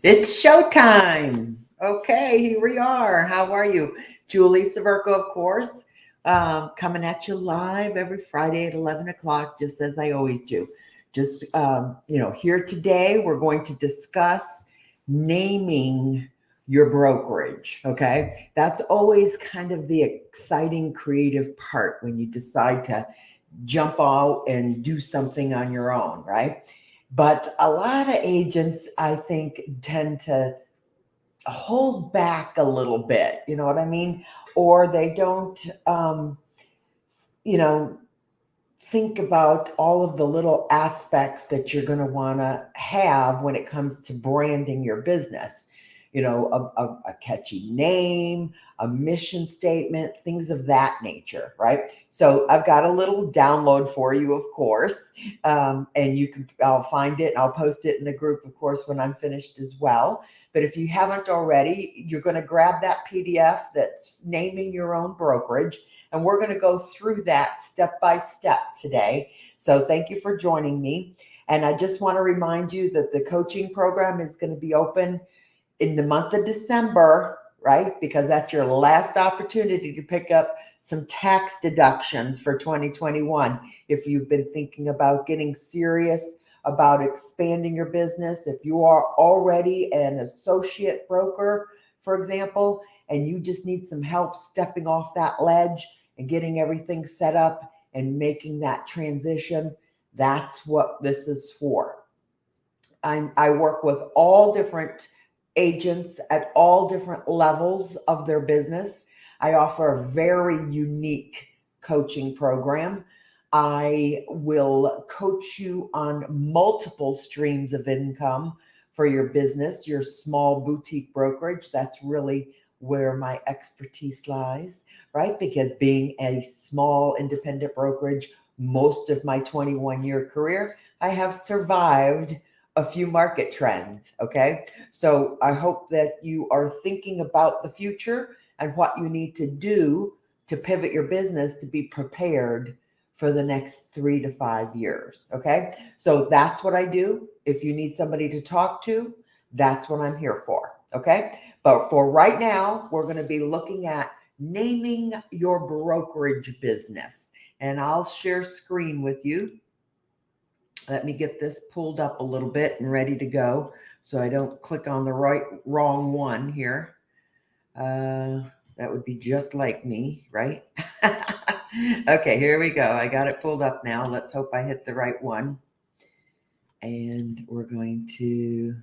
It's showtime. Okay, here we are. How are you? Julie Severco, of course, coming at you live every Friday at 11 o'clock, just as I always do. Here today, we're going to discuss naming your brokerage. Okay, that's always kind of the exciting creative part when you decide to jump out and do something on your own, right? But a lot of agents, I think, tend to hold back a little bit. You know what I mean? Or they don't, you know, think about all of the little aspects that you're going to want to have when it comes to branding your business. A catchy name, a mission statement, things of that nature, right? So I've got a little download for you, of course, and I'll find it and I'll post it in the group, of course, when I'm finished as well. But if you haven't already, you're going to grab that PDF that's naming your own brokerage, and we're going to go through that step by step today. So thank you for joining me. And I just want to remind you that the coaching program is going to be open in the month of December, right? Because that's your last opportunity to pick up some tax deductions for 2021. If you've been thinking about getting serious about expanding your business, if you are already an associate broker, for example, and you just need some help stepping off that ledge and getting everything set up and making that transition, that's what this is for. I work with all different agents at all different levels of their business. I offer a very unique coaching program. I will coach you on multiple streams of income for your business, your small boutique brokerage. That's really where my expertise lies, right? Because being a small independent brokerage, most of my 21-year career, I have survived a few market trends. Okay. So I hope that you are thinking about the future and what you need to do to pivot your business to be prepared for the next 3 to 5 years. Okay. So that's what I do. If you need somebody to talk to, that's what I'm here for. Okay. But for right now, we're going to be looking at naming your brokerage business. And I'll share screen with you. Let me get this pulled up a little bit and ready to go so I don't click on the wrong one here. That would be just like me, right? Okay, here we go. I got it pulled up now. Let's hope I hit the right one. And we're going to,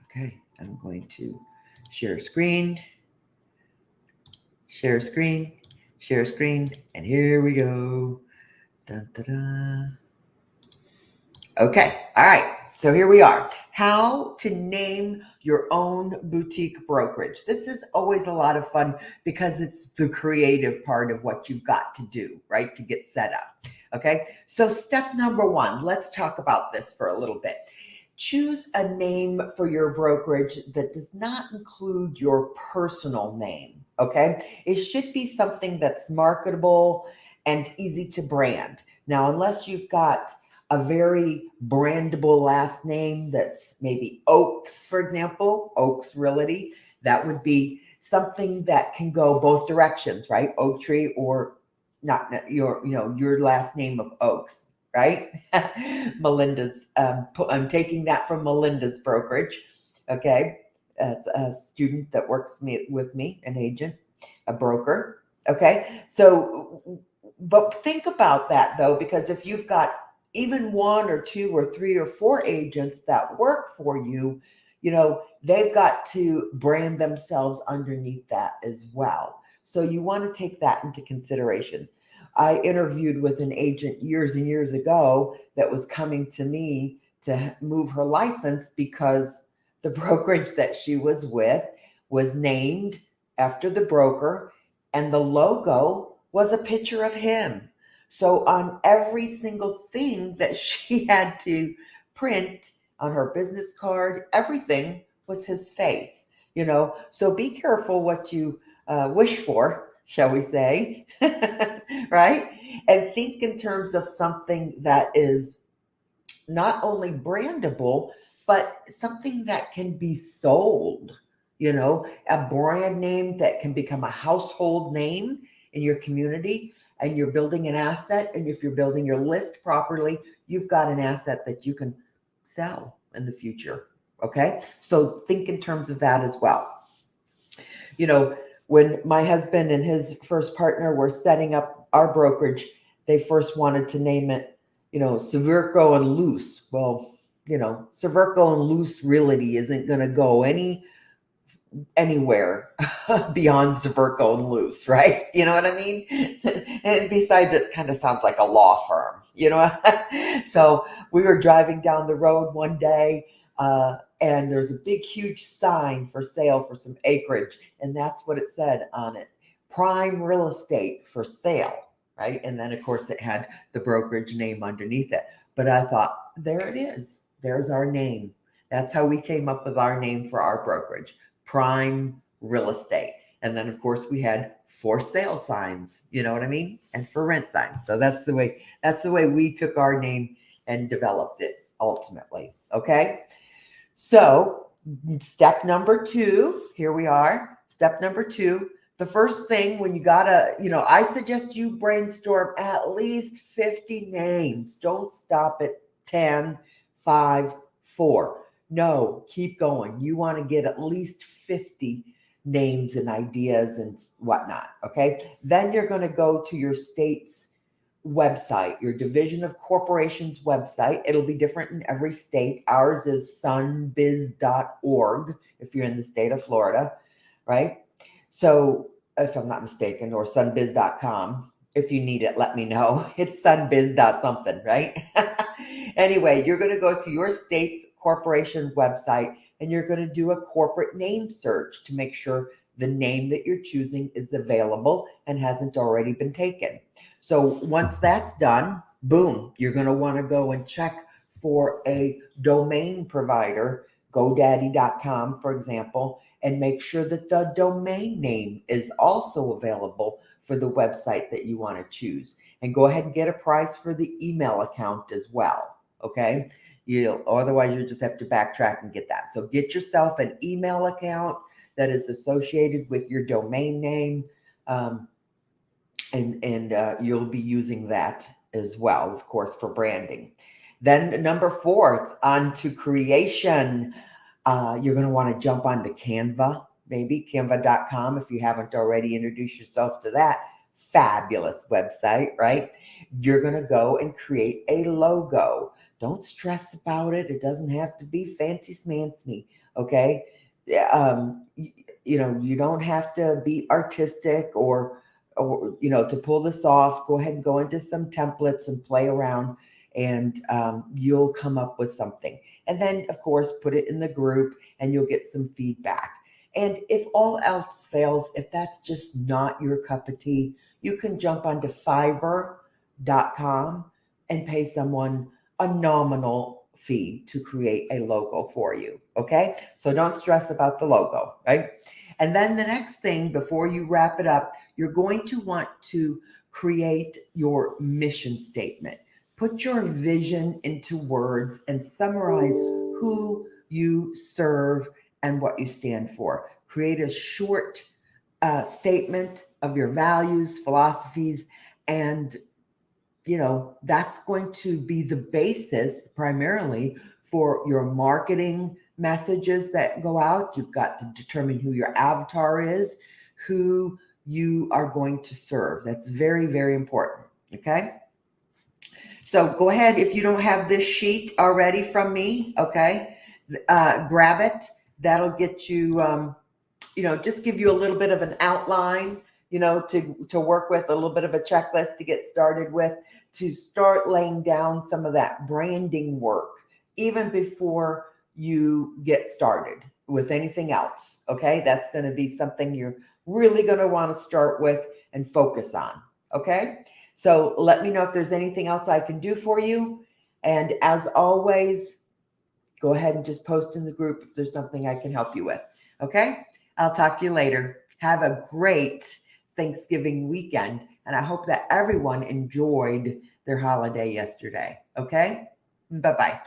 okay, I'm going to share screen, and here we go. Dun, da, da. Okay. All right. So here we are. How to name your own boutique brokerage. This is always a lot of fun because it's the creative part of what you've got to do, right? To get set up. Okay. So step number one, let's talk about this for a little bit. Choose a name for your brokerage that does not include your personal name. Okay. It should be something that's marketable and easy to brand. Now, unless you've got a very brandable last name that's maybe Oaks, for example, Oaks Realty, that would be something that can go both directions, right? Oak Tree or not your last name of Oaks, right? Melinda's, I'm taking that from Melinda's brokerage. Okay. That's a student that works with me, an agent, a broker. Okay. So, but think about that though, because if you've got even one or two or three or four agents that work for you, they've got to brand themselves underneath that as well. So you want to take that into consideration. I interviewed with an agent years and years ago that was coming to me to move her license because the brokerage that she was with was named after the broker and the logo was a picture of him. So on every single thing that she had to print on her business card, everything was his face, So be careful what you wish for, shall we say, right? And think in terms of something that is not only brandable, but something that can be sold, a brand name that can become a household name in your community, and you're building an asset. And if you're building your list properly, you've got an asset that you can sell in the future. Okay. So think in terms of that as well. When my husband and his first partner were setting up our brokerage, they first wanted to name it, Severco and Luce. Well, Severco and Luce Realty isn't going to go anywhere beyond Severco and Luce, right? You know what I mean? And besides, it kind of sounds like a law firm, So we were driving down the road one day, and there's a big, huge sign for sale for some acreage, and that's what it said on it: prime real estate for sale, right? And then, of course, it had the brokerage name underneath it. But I thought, there it is. There's our name. That's how we came up with our name for our brokerage: prime real estate. And then, of course, we had for sale signs, you know what I mean? And for rent signs. So that's the way we took our name and developed it ultimately. Okay. So step number 2, here we are. Step number 2, the first thing when you gotta, I suggest you brainstorm at least 50 names. Don't stop at 10, 5, 4. No, keep going. You want to get at least 50 names and ideas and whatnot. Okay. Then you're going to go to your state's website, your division of corporations website. It'll be different in every state. Ours is sunbiz.org if you're in the state of Florida, right? So if I'm not mistaken, or sunbiz.com. If you need it, let me know. It's sunbiz.something, right? Anyway, you're going to go to your state's corporation website, and you're going to do a corporate name search to make sure the name that you're choosing is available and hasn't already been taken. So once that's done, boom, you're going to want to go and check for a domain provider, GoDaddy.com, for example, and make sure that the domain name is also available for the website that you want to choose. And go ahead and get a price for the email account as well. Okay. Otherwise you'll just have to backtrack and get that. So get yourself an email account that is associated with your domain name. And you'll be using that as well, of course, for branding. Then number 4, it's on to creation. You're going to want to jump onto Canva, maybe canva.com if you haven't already introduced yourself to that fabulous website, right? You're going to go and create a logo. Don't stress about it. It doesn't have to be fancy smancy, okay? You don't have to be artistic or to pull this off. Go ahead and go into some templates and play around, and you'll come up with something. And then, of course, put it in the group and you'll get some feedback. And if all else fails, if that's just not your cup of tea, you can jump onto Fiverr.com and pay someone a nominal fee to create a logo for you. Okay. So don't stress about the logo, right? And then the next thing, before you wrap it up, you're going to want to create your mission statement. Put your vision into words and summarize who you serve and what you stand for. Create a short statement of your values, philosophies, and that's going to be the basis primarily for your marketing messages that go out. You've got to determine who your avatar is, who you are going to serve. That's very, very important. Okay. So go ahead. If you don't have this sheet already from me, okay, grab it. That'll get you, just give you a little bit of an outline, to work with, a little bit of a checklist to get started with, to start laying down some of that branding work, even before you get started with anything else. Okay. That's going to be something you're really going to want to start with and focus on. Okay. So let me know if there's anything else I can do for you. And as always, go ahead and just post in the group if there's something I can help you with. Okay. I'll talk to you later. Have a great Thanksgiving weekend. And I hope that everyone enjoyed their holiday yesterday. Okay. Bye-bye.